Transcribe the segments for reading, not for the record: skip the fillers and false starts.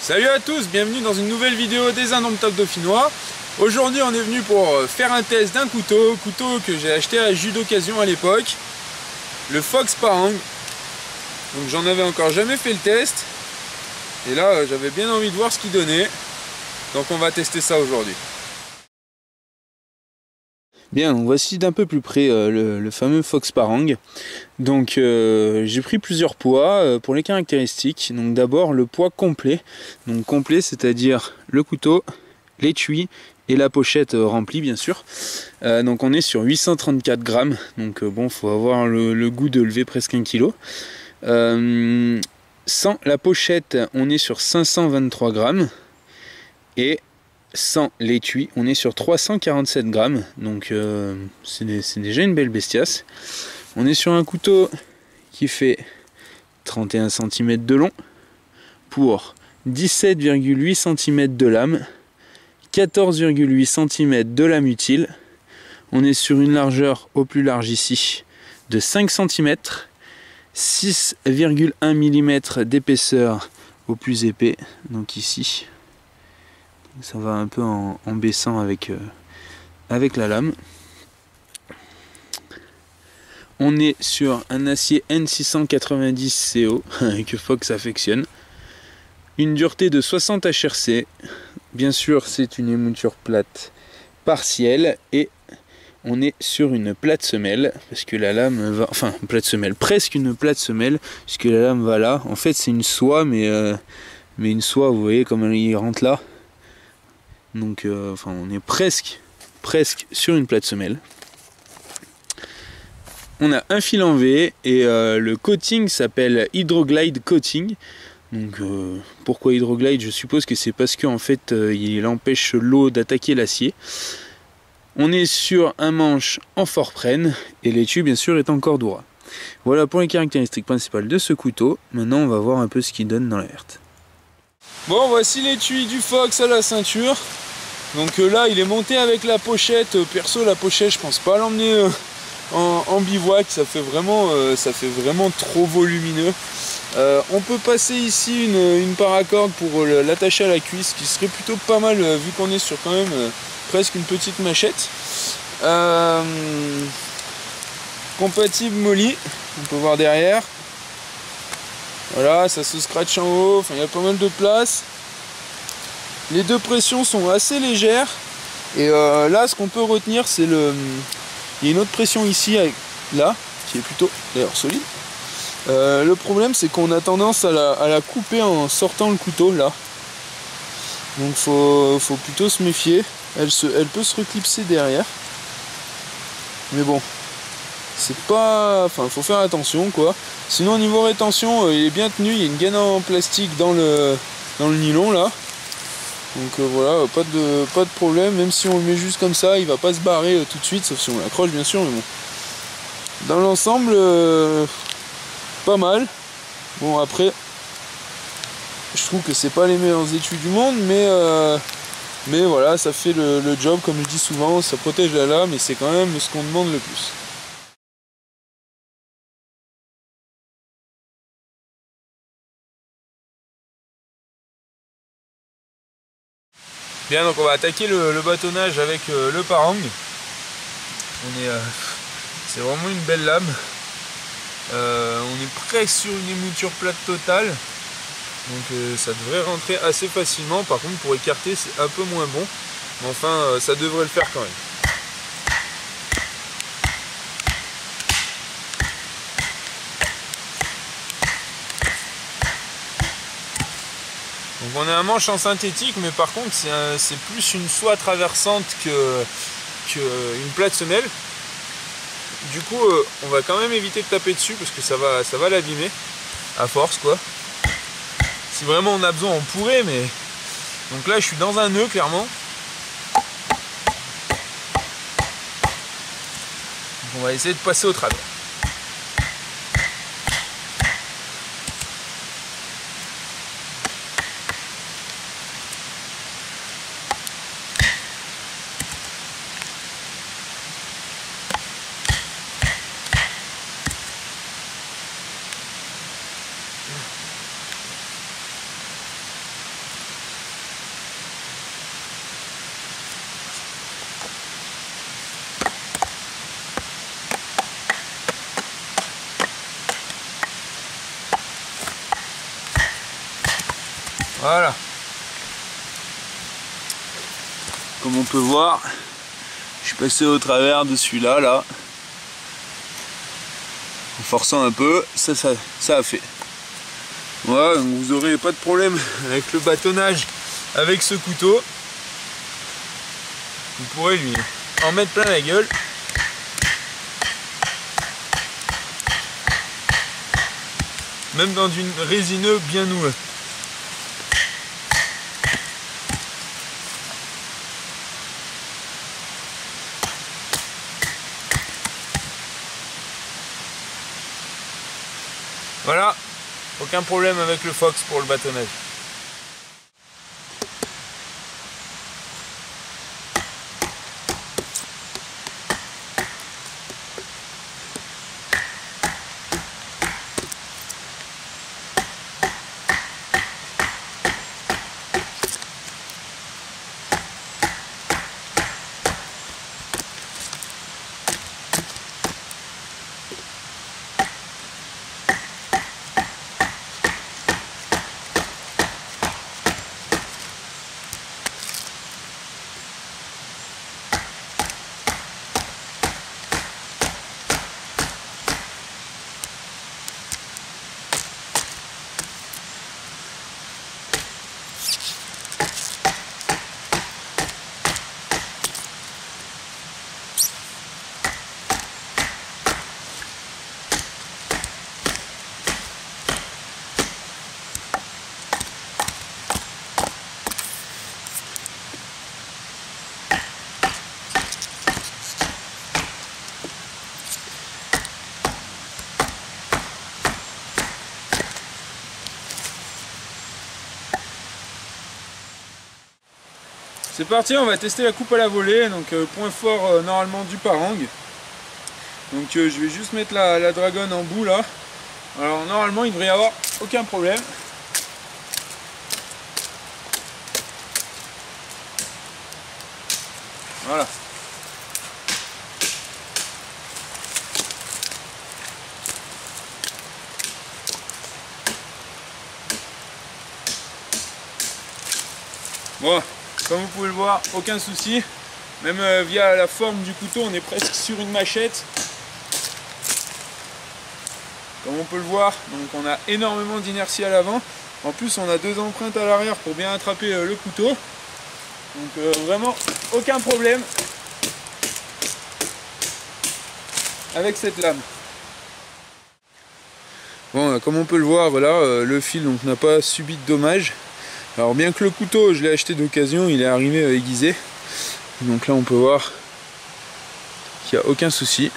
Salut à tous, bienvenue dans une nouvelle vidéo des Indomptables Dauphinois. Aujourd'hui on est venu pour faire un test d'un couteau que j'ai acheté à Jus d'occasion à l'époque, le Fox Parang. Donc j'en avais encore jamais fait le test, et là j'avais bien envie de voir ce qu'il donnait, donc on va tester ça aujourd'hui. Bien, voici d'un peu plus près le fameux Fox Parang. Donc j'ai pris plusieurs poids pour les caractéristiques. Donc d'abord le poids complet. Donc complet, c'est-à-dire le couteau, l'étui et la pochette remplie bien sûr. Donc on est sur 834 grammes. Donc bon, faut avoir le goût de lever presque 1 kg. Sans la pochette, on est sur 523 grammes. Et sans l'étui, on est sur 347 grammes, donc c'est déjà une belle bestiace. On est sur un couteau qui fait 31 cm de long pour 17,8 cm de lame, 14,8 cm de lame utile. On est sur une largeur au plus large ici de 5 cm, 6,1 mm d'épaisseur au plus épais, donc ici. Ça va un peu en baissant avec la lame. On est sur un acier N690 CO que Fox affectionne. Une dureté de 60 HRC. Bien sûr, c'est une émouture plate partielle et on est sur une plate semelle parce que la lame va, enfin plate semelle, presque une plate semelle puisque la lame va là. En fait, c'est une soie, mais une soie, vous voyez comme elle rentre là. Donc enfin, on est presque sur une plate semelle. On a un fil en V et le coating s'appelle Hydroglide Coating. Donc pourquoi Hydroglide? Je suppose que c'est parce qu'en fait il empêche l'eau d'attaquer l'acier. On est sur un manche en Fortprenne et l'étui bien sûr est en Cordura. Voilà pour les caractéristiques principales de ce couteau. Maintenant on va voir un peu ce qu'il donne dans la verte. Bon, voici l'étui du Fox à la ceinture. Donc là il est monté avec la pochette. Perso, la pochette je pense pas l'emmener en bivouac, ça fait vraiment trop volumineux. On peut passer ici une paracorde pour l'attacher à la cuisse, qui serait plutôt pas mal vu qu'on est sur quand même presque une petite machette. Compatible molly, on peut voir derrière. Voilà, ça se scratch en haut, enfin il y a pas mal de place. Les deux pressions sont assez légères. Et là, ce qu'on peut retenir, c'est il y a une autre pression ici, là, qui est plutôt d'ailleurs solide. Le problème, c'est qu'on a tendance à la couper en sortant le couteau, là. Donc faut plutôt se méfier. Elle peut se reclipser derrière. Mais bon, c'est pas... Enfin, faut faire attention, quoi. Sinon, au niveau rétention, il est bien tenu. Il y a une gaine en plastique dans le nylon, là. Donc voilà, pas de problème, même si on le met juste comme ça, il va pas se barrer tout de suite, sauf si on l'accroche bien sûr, mais bon. Dans l'ensemble, pas mal. Bon après, je trouve que c'est pas les meilleurs étuis du monde, mais voilà, ça fait le job, comme je dis souvent, ça protège la lame et c'est quand même ce qu'on demande le plus. Bien, donc on va attaquer le bâtonnage avec le Parang. C'est vraiment une belle lame. On est presque sur une émouture plate totale. Donc ça devrait rentrer assez facilement. Par contre, pour écarter, c'est un peu moins bon. Mais enfin, ça devrait le faire quand même. Donc on a un manche en synthétique, mais par contre c'est plus une soie traversante qu'une plate semelle. Du coup on va quand même éviter de taper dessus parce que ça va l'abîmer à force quoi. Si vraiment on a besoin on pourrait, mais donc là je suis dans un nœud clairement. Donc on va essayer de passer au travers. Voilà. Comme on peut voir, je suis passé au travers de celui-là, là. En forçant un peu, ça a fait. Voilà, donc vous n'aurez pas de problème avec le bâtonnage avec ce couteau. Vous pourrez lui en mettre plein la gueule. Même dans du résineux bien noueux. Voilà, aucun problème avec le Fox pour le bâtonnage. C'est parti, on va tester la coupe à la volée, donc point fort normalement du parang. Donc je vais juste mettre la dragonne en bout là. Alors normalement il devrait y avoir aucun problème. Voilà. Bon. Comme vous pouvez le voir, aucun souci. Même via la forme du couteau, on est presque sur une machette. Comme on peut le voir, donc on a énormément d'inertie à l'avant. En plus, on a 2 empreintes à l'arrière pour bien attraper le couteau. Donc vraiment, aucun problème avec cette lame. Bon, comme on peut le voir, là, le fil n'a pas subi de dommages. Alors bien que le couteau, je l'ai acheté d'occasion, il est arrivé aiguisé. Donc là on peut voir qu'il n'y a aucun souci.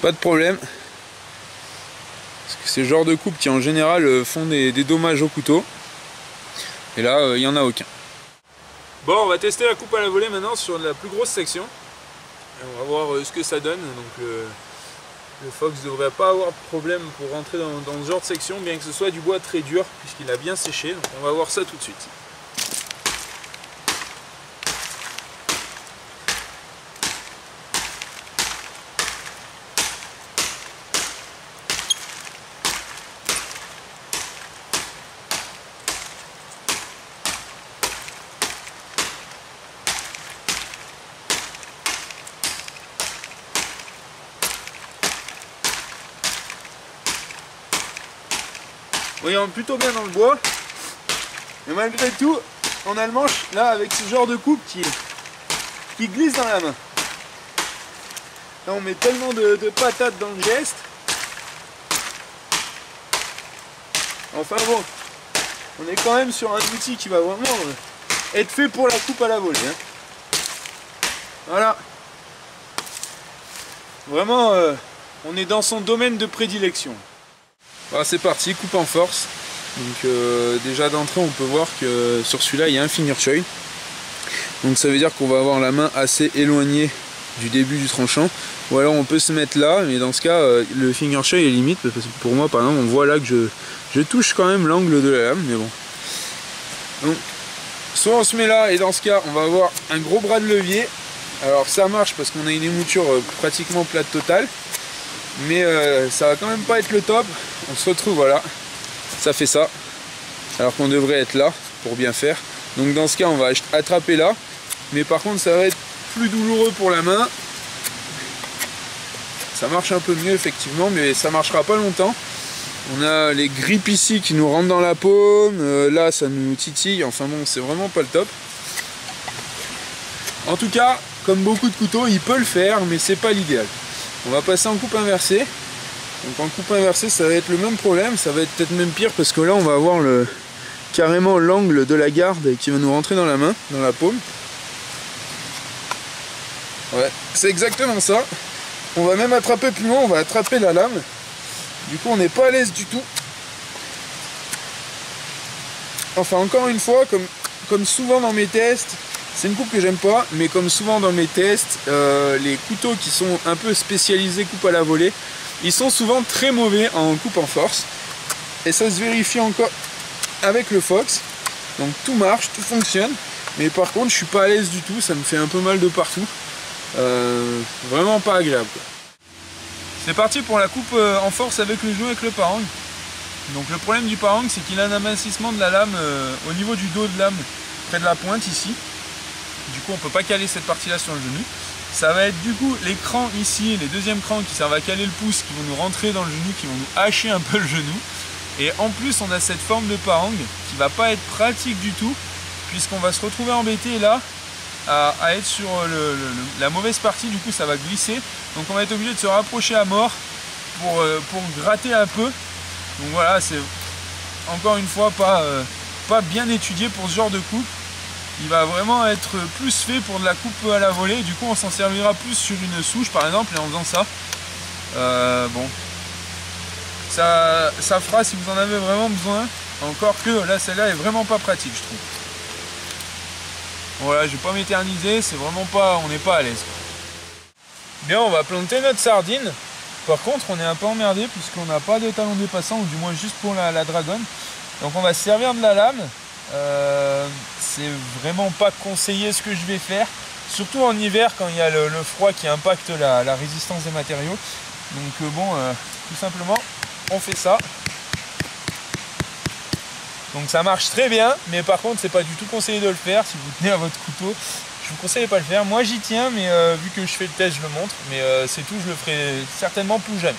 Pas de problème. Parce que c'est le genre de coupe qui en général font des dommages au couteau. Et là, il n'y en a aucun. Bon, on va tester la coupe à la volée maintenant sur la plus grosse section. Et on va voir ce que ça donne. Donc le Fox ne devrait pas avoir de problème pour rentrer dans ce genre de section, bien que ce soit du bois très dur, puisqu'il a bien séché. Donc on va voir ça tout de suite. Oui, on est plutôt bien dans le bois. Mais malgré tout, on a le manche là avec ce genre de coupe qui glisse dans la main. Là, on met tellement de patates dans le geste. Enfin bon, on est quand même sur un outil qui va vraiment être fait pour la coupe à la volée. Hein. Voilà. Vraiment, on est dans son domaine de prédilection. Voilà, c'est parti, coupe en force. Donc déjà d'entrée on peut voir que sur celui-là il y a un fingerchoil. Donc ça veut dire qu'on va avoir la main assez éloignée du début du tranchant. Ou alors on peut se mettre là, mais dans ce cas le fingerchoil est limite. Parce que pour moi par exemple on voit là que je touche quand même l'angle de la lame, mais bon. Donc soit on se met là et dans ce cas on va avoir un gros bras de levier. Alors ça marche parce qu'on a une émouture pratiquement plate totale, mais ça va quand même pas être le top. On se retrouve, voilà, ça fait ça, alors qu'on devrait être là pour bien faire. Donc dans ce cas on va attraper là, mais par contre ça va être plus douloureux pour la main. Ça marche un peu mieux effectivement, mais ça marchera pas longtemps. On a les grippes ici qui nous rentrent dans la paume, là ça nous titille, enfin bon, c'est vraiment pas le top. En tout cas, comme beaucoup de couteaux, il peut le faire, mais c'est pas l'idéal. On va passer en coupe inversée. Donc en coupe inversée, ça va être le même problème, ça va être peut-être même pire, parce que là on va avoir carrément l'angle de la garde qui va nous rentrer dans la main, dans la paume. Ouais, c'est exactement ça. On va même attraper plus loin, on va attraper la lame. Du coup on n'est pas à l'aise du tout. Enfin encore une fois, comme souvent dans mes tests, c'est une coupe que j'aime pas, mais comme souvent dans mes tests, les couteaux qui sont un peu spécialisés coupe à la volée, ils sont souvent très mauvais en coupe en force. Et ça se vérifie encore avec le Fox. Donc tout marche, tout fonctionne. Mais par contre je suis pas à l'aise du tout, ça me fait un peu mal de partout. Vraiment pas agréable, quoi. C'est parti pour la coupe en force avec le jeu, avec le parang. Donc le problème du parang, c'est qu'il a un amincissement de la lame au niveau du dos de lame, près de la pointe ici. Du coup on peut pas caler cette partie là sur le genou. Ça va être du coup les crans ici, les deuxièmes crans qui servent à caler le pouce, qui vont nous rentrer dans le genou, qui vont nous hacher un peu le genou. Et en plus on a cette forme de parang qui va pas être pratique du tout, puisqu'on va se retrouver embêté là à être sur la mauvaise partie. Du coup ça va glisser, donc on va être obligé de se rapprocher à mort pour gratter un peu. Donc voilà, c'est encore une fois pas bien étudié pour ce genre de coupe. Il va vraiment être plus fait pour de la coupe à la volée. Du coup on s'en servira plus sur une souche par exemple, et en faisant ça, bon, ça fera si vous en avez vraiment besoin. Encore que là celle-là est vraiment pas pratique, je trouve. Voilà, je vais pas m'éterniser, c'est vraiment pas, on n'est pas à l'aise. Bien, on va planter notre sardine. Par contre on est un peu emmerdé puisqu'on n'a pas de talon dépassant, ou du moins juste pour la dragonne. Donc on va se servir de la lame. C'est vraiment pas conseillé ce que je vais faire, surtout en hiver quand il y a le froid qui impacte la résistance des matériaux. Donc bon, tout simplement on fait ça. Donc ça marche très bien, mais par contre c'est pas du tout conseillé de le faire. Si vous tenez à votre couteau, je vous conseille de pas le faire. Moi j'y tiens, mais vu que je fais le test, je le montre, mais c'est tout, je le ferai certainement plus jamais.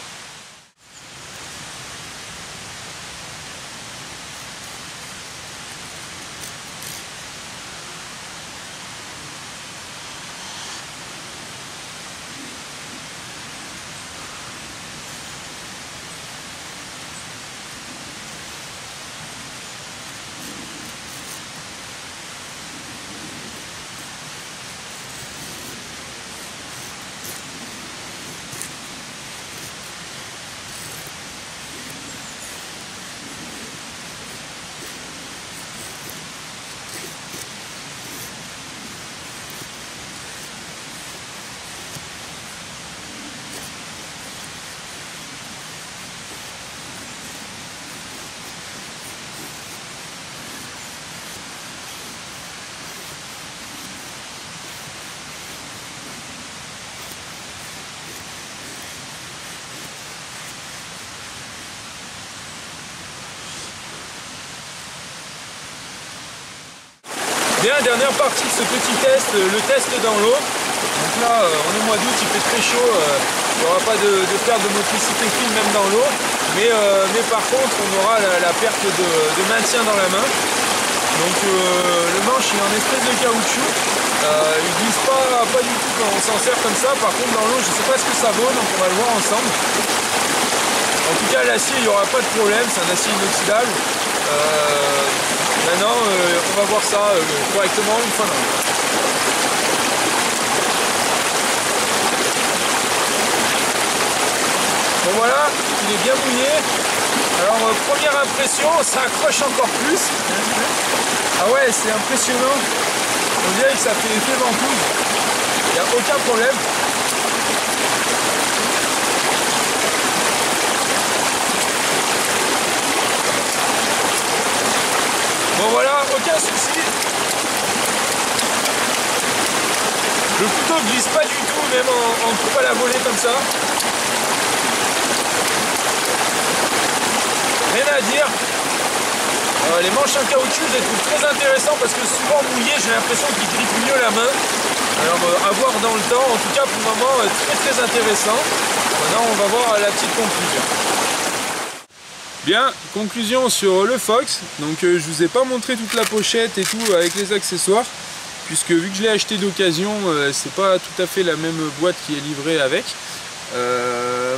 Bien, dernière partie de ce petit test, le test dans l'eau. Donc là, on est au mois d'août, il fait très chaud, il n'y aura pas de perte de motricité fine même dans l'eau, mais par contre on aura la perte de maintien dans la main. Donc le manche il est en espèce de caoutchouc, il ne glisse pas du tout quand on s'en sert comme ça. Par contre dans l'eau je ne sais pas ce que ça vaut, donc on va le voir ensemble. En tout cas l'acier il n'y aura pas de problème, c'est un acier inoxydable. Maintenant, on va voir ça correctement une fois dans l'eau. Bon voilà, il est bien mouillé. Alors première impression, ça accroche encore plus. Ah ouais, c'est impressionnant. On dirait que ça fait effet ventouse. Il n'y a aucun problème. Bon voilà, aucun souci. couteau glisse pas du tout, même en coupe à la volée comme ça. Rien à dire. Les manches en caoutchouc, je les trouve très intéressantes parce que souvent mouillées, j'ai l'impression qu'ils grippent mieux la main. Alors à voir dans le temps, en tout cas pour le moment, très intéressant. Maintenant on va voir la petite conclusion. Bien, conclusion sur le Fox. Donc je vous ai pas montré toute la pochette et tout avec les accessoires, puisque vu que je l'ai acheté d'occasion, c'est pas tout à fait la même boîte qui est livrée avec.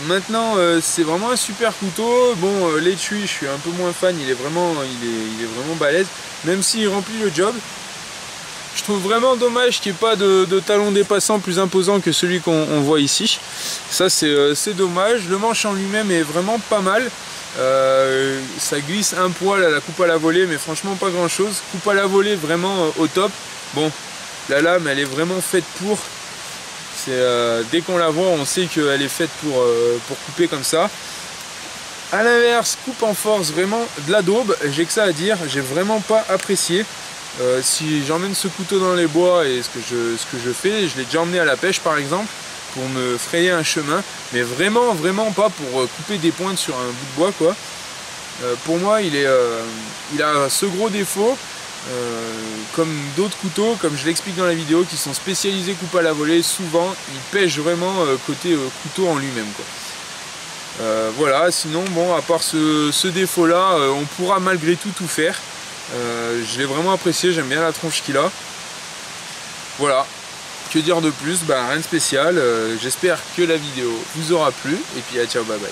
Maintenant c'est vraiment un super couteau. Bon, l'étui je suis un peu moins fan, il est vraiment balèze, même s'il remplit le job. Je trouve vraiment dommage qu'il n'y ait pas de talon dépassant plus imposant que celui qu'on voit ici. Ça c'est dommage. Le manche en lui-même est vraiment pas mal. Ça glisse un poil à la coupe à la volée, mais franchement pas grand chose. Coupe à la volée vraiment au top. Bon, la lame elle est vraiment faite pour. Dès qu'on la voit on sait qu'elle est faite pour couper comme ça. A l'inverse, coupe en force, vraiment de la daube. J'ai que ça à dire, j'ai vraiment pas apprécié. Si j'emmène ce couteau dans les bois, et ce que je fais, je l'ai déjà emmené à la pêche par exemple, pour me frayer un chemin, mais vraiment pas pour couper des pointes sur un bout de bois quoi. Pour moi il a ce gros défaut, comme d'autres couteaux, comme je l'explique dans la vidéo, qui sont spécialisés coupe à la volée. Souvent ils pêchent vraiment côté couteau en lui-même quoi. Voilà, sinon bon, à part ce défaut là, on pourra malgré tout faire. Je l'ai vraiment apprécié, j'aime bien la tronche qu'il a. Voilà, que dire de plus, rien de spécial. J'espère que la vidéo vous aura plu, et puis ciao, bye bye.